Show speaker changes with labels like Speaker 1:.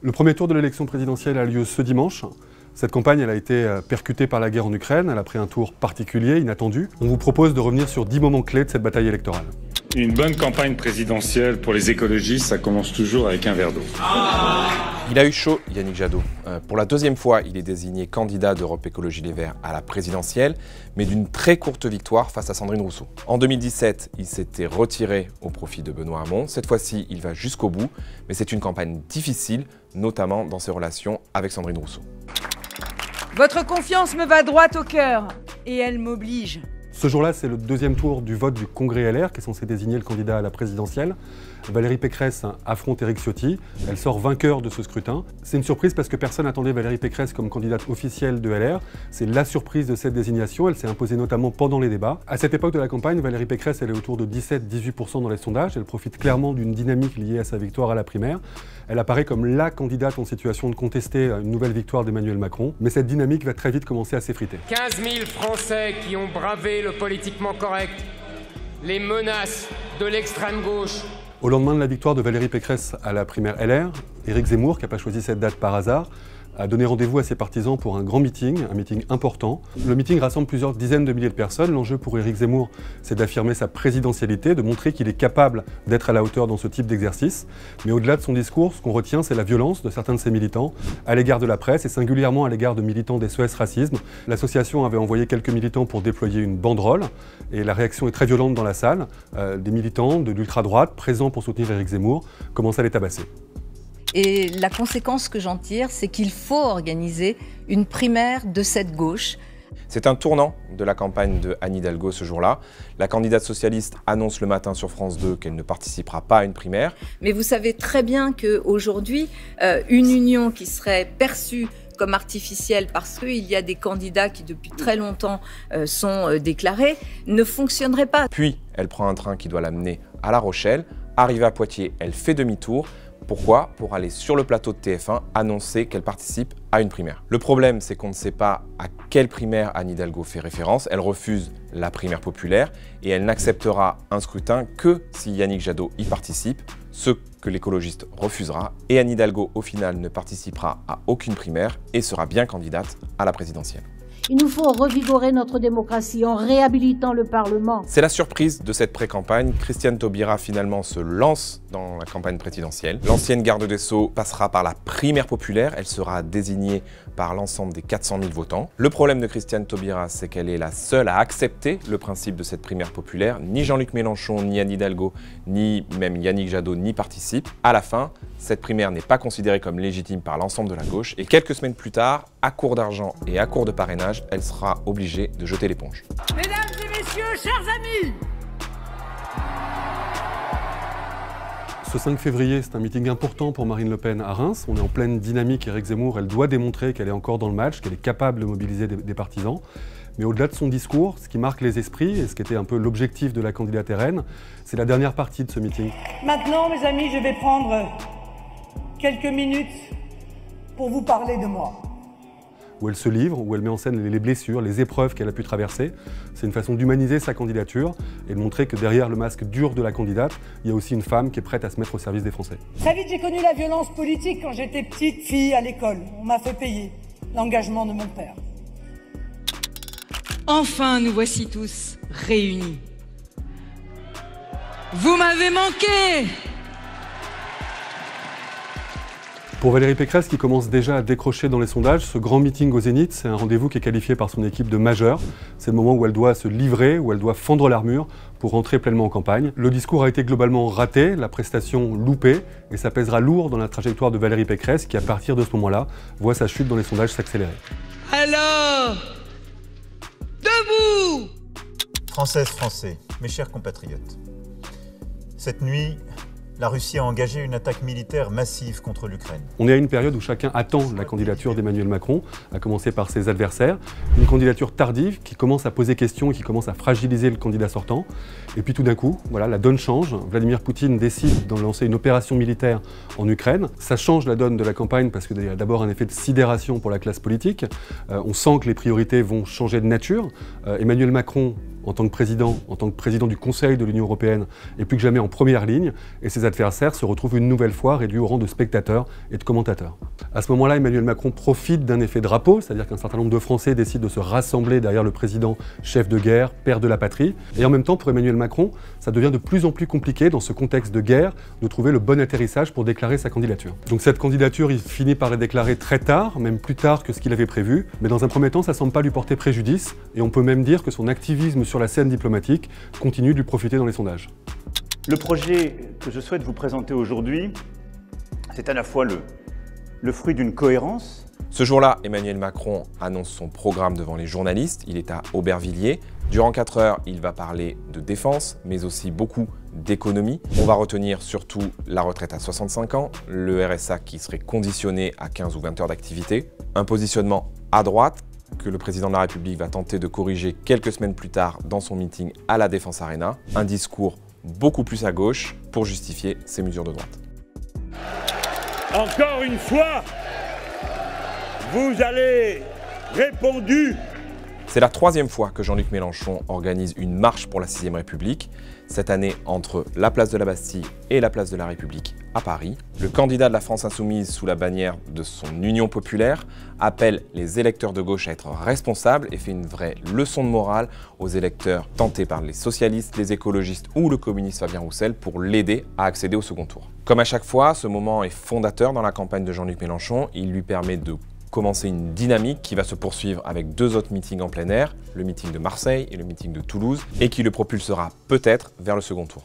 Speaker 1: Le premier tour de l'élection présidentielle a lieu ce dimanche. Cette campagne elle a été percutée par la guerre en Ukraine, elle a pris un tour particulier, inattendu. On vous propose de revenir sur 10 moments clés de cette bataille électorale.
Speaker 2: Une bonne campagne présidentielle pour les écologistes, ça commence toujours avec un verre d'eau.
Speaker 3: Il a eu chaud, Yannick Jadot. Pour la deuxième fois, il est désigné candidat d'Europe Écologie Les Verts à la présidentielle, mais d'une très courte victoire face à Sandrine Rousseau. En 2017, il s'était retiré au profit de Benoît Hamon. Cette fois-ci, il va jusqu'au bout, mais c'est une campagne difficile, notamment dans ses relations avec Sandrine Rousseau.
Speaker 4: Votre confiance me va droit au cœur, et elle m'oblige.
Speaker 1: Ce jour-là, c'est le deuxième tour du vote du Congrès LR qui est censé désigner le candidat à la présidentielle. Valérie Pécresse affronte Éric Ciotti. Elle sort vainqueur de ce scrutin. C'est une surprise parce que personne n'attendait Valérie Pécresse comme candidate officielle de LR. C'est la surprise de cette désignation. Elle s'est imposée notamment pendant les débats. À cette époque de la campagne, Valérie Pécresse elle est autour de 17-18% dans les sondages. Elle profite clairement d'une dynamique liée à sa victoire à la primaire. Elle apparaît comme la candidate en situation de contester une nouvelle victoire d'Emmanuel Macron. Mais cette dynamique va très vite commencer à s'effriter.
Speaker 5: 15 000 Français qui ont bravé le politiquement correct, les menaces de l'extrême gauche.
Speaker 1: Au lendemain de la victoire de Valérie Pécresse à la primaire LR, Éric Zemmour, qui n'a pas choisi cette date par hasard, a donné rendez-vous à ses partisans pour un grand meeting, un meeting important. Le meeting rassemble plusieurs dizaines de milliers de personnes. L'enjeu pour Éric Zemmour, c'est d'affirmer sa présidentialité, de montrer qu'il est capable d'être à la hauteur dans ce type d'exercice. Mais au-delà de son discours, ce qu'on retient, c'est la violence de certains de ses militants à l'égard de la presse et singulièrement à l'égard de militants des SOS Racisme. L'association avait envoyé quelques militants pour déployer une banderole et la réaction est très violente dans la salle. Des militants de l'ultra-droite, présents pour soutenir Éric Zemmour, commencent à les tabasser.
Speaker 6: Et la conséquence que j'en tire, c'est qu'il faut organiser une primaire de cette gauche.
Speaker 3: C'est un tournant de la campagne de Anne Hidalgo ce jour-là. La candidate socialiste annonce le matin sur France 2 qu'elle ne participera pas à une primaire.
Speaker 6: Mais vous savez très bien qu'aujourd'hui, une union qui serait perçue comme artificielle parce qu'il y a des candidats qui depuis très longtemps sont déclarés, ne fonctionnerait pas.
Speaker 3: Puis, elle prend un train qui doit l'amener à La Rochelle. Arrivée à Poitiers, elle fait demi-tour. Pourquoi? Pour aller sur le plateau de TF1 annoncer qu'elle participe à une primaire. Le problème, c'est qu'on ne sait pas à quelle primaire Anne Hidalgo fait référence. Elle refuse la primaire populaire et elle n'acceptera un scrutin que si Yannick Jadot y participe, ce que l'écologiste refusera. Et Anne Hidalgo, au final, ne participera à aucune primaire et sera bien candidate à la présidentielle.
Speaker 7: Il nous faut revigorer notre démocratie en réhabilitant le Parlement.
Speaker 3: C'est la surprise de cette pré-campagne. Christiane Taubira finalement se lance dans la campagne présidentielle. L'ancienne garde des Sceaux passera par la primaire populaire. Elle sera désignée par l'ensemble des 400 000 votants. Le problème de Christiane Taubira, c'est qu'elle est la seule à accepter le principe de cette primaire populaire. Ni Jean-Luc Mélenchon, ni Anne Hidalgo, ni même Yannick Jadot n'y participent. À la fin, cette primaire n'est pas considérée comme légitime par l'ensemble de la gauche. Et quelques semaines plus tard, à court d'argent et à court de parrainage, elle sera obligée de jeter l'éponge.
Speaker 4: Mesdames et messieurs, chers amis,
Speaker 1: Ce 5 février, c'est un meeting important pour Marine Le Pen à Reims. On est en pleine dynamique. Éric Zemmour, elle doit démontrer qu'elle est encore dans le match, qu'elle est capable de mobiliser des partisans. Mais au-delà de son discours, ce qui marque les esprits et ce qui était un peu l'objectif de la candidate RN, c'est la dernière partie de ce meeting.
Speaker 8: Maintenant, mes amis, je vais prendre quelques minutes pour vous parler de moi.
Speaker 1: Où elle se livre, où elle met en scène les blessures, les épreuves qu'elle a pu traverser. C'est une façon d'humaniser sa candidature et de montrer que derrière le masque dur de la candidate, il y a aussi une femme qui est prête à se mettre au service des Français.
Speaker 8: Très vite, j'ai connu la violence politique quand j'étais petite fille à l'école. On m'a fait payer l'engagement de mon père.
Speaker 4: enfin nous voici tous réunis. Vous m'avez manqué!
Speaker 1: Pour Valérie Pécresse, qui commence déjà à décrocher dans les sondages, ce grand meeting au Zénith, c'est un rendez-vous qui est qualifié par son équipe de majeur. C'est le moment où elle doit se livrer, où elle doit fendre l'armure pour rentrer pleinement en campagne. Le discours a été globalement raté, la prestation loupée, et ça pèsera lourd dans la trajectoire de Valérie Pécresse, qui à partir de ce moment-là, voit sa chute dans les sondages s'accélérer.
Speaker 4: Alors, debout!
Speaker 9: Françaises, Français, mes chers compatriotes, cette nuit, la Russie a engagé une attaque militaire massive contre l'Ukraine.
Speaker 1: On est à une période où chacun attend la candidature d'Emmanuel Macron, à commencer par ses adversaires. Une candidature tardive qui commence à poser question et qui commence à fragiliser le candidat sortant. Et puis tout d'un coup, voilà, la donne change. Vladimir Poutine décide de lancer une opération militaire en Ukraine. Ça change la donne de la campagne parce qu'il y a d'abord un effet de sidération pour la classe politique. On sent que les priorités vont changer de nature. Emmanuel Macron en tant que président du Conseil de l'Union européenne, est plus que jamais en première ligne et ses adversaires se retrouvent une nouvelle fois réduits au rang de spectateurs et de commentateurs. À ce moment-là, Emmanuel Macron profite d'un effet drapeau, c'est-à-dire qu'un certain nombre de Français décident de se rassembler derrière le président chef de guerre, père de la patrie. Et en même temps, pour Emmanuel Macron, ça devient de plus en plus compliqué dans ce contexte de guerre de trouver le bon atterrissage pour déclarer sa candidature. Donc cette candidature, il finit par la déclarer très tard, même plus tard que ce qu'il avait prévu. Mais dans un premier temps, ça ne semble pas lui porter préjudice. Et on peut même dire que son activisme sur la scène diplomatique continue de lui profiter dans les sondages.
Speaker 10: Le projet que je souhaite vous présenter aujourd'hui, c'est à la fois le fruit d'une cohérence.
Speaker 3: Ce jour-là, Emmanuel Macron annonce son programme devant les journalistes. Il est à Aubervilliers. Durant 4 heures, il va parler de défense, mais aussi beaucoup d'économie. On va retenir surtout la retraite à 65 ans, le RSA qui serait conditionné à 15 ou 20 heures d'activité, un positionnement à droite que le président de la République va tenter de corriger quelques semaines plus tard dans son meeting à la Défense Arena, un discours beaucoup plus à gauche pour justifier ses mesures de droite.
Speaker 11: Encore une fois, vous allez répondu.
Speaker 3: C'est la 3e fois que Jean-Luc Mélenchon organise une marche pour la 6e République, cette année entre la place de la Bastille et la place de la République à Paris. Le candidat de la France Insoumise sous la bannière de son Union populaire appelle les électeurs de gauche à être responsables et fait une vraie leçon de morale aux électeurs tentés par les socialistes, les écologistes ou le communiste Fabien Roussel pour l'aider à accéder au second tour. Comme à chaque fois, ce moment est fondateur dans la campagne de Jean-Luc Mélenchon. Il lui permet de commencer une dynamique qui va se poursuivre avec 2 autres meetings en plein air, le meeting de Marseille et le meeting de Toulouse, et qui le propulsera peut-être vers le second tour.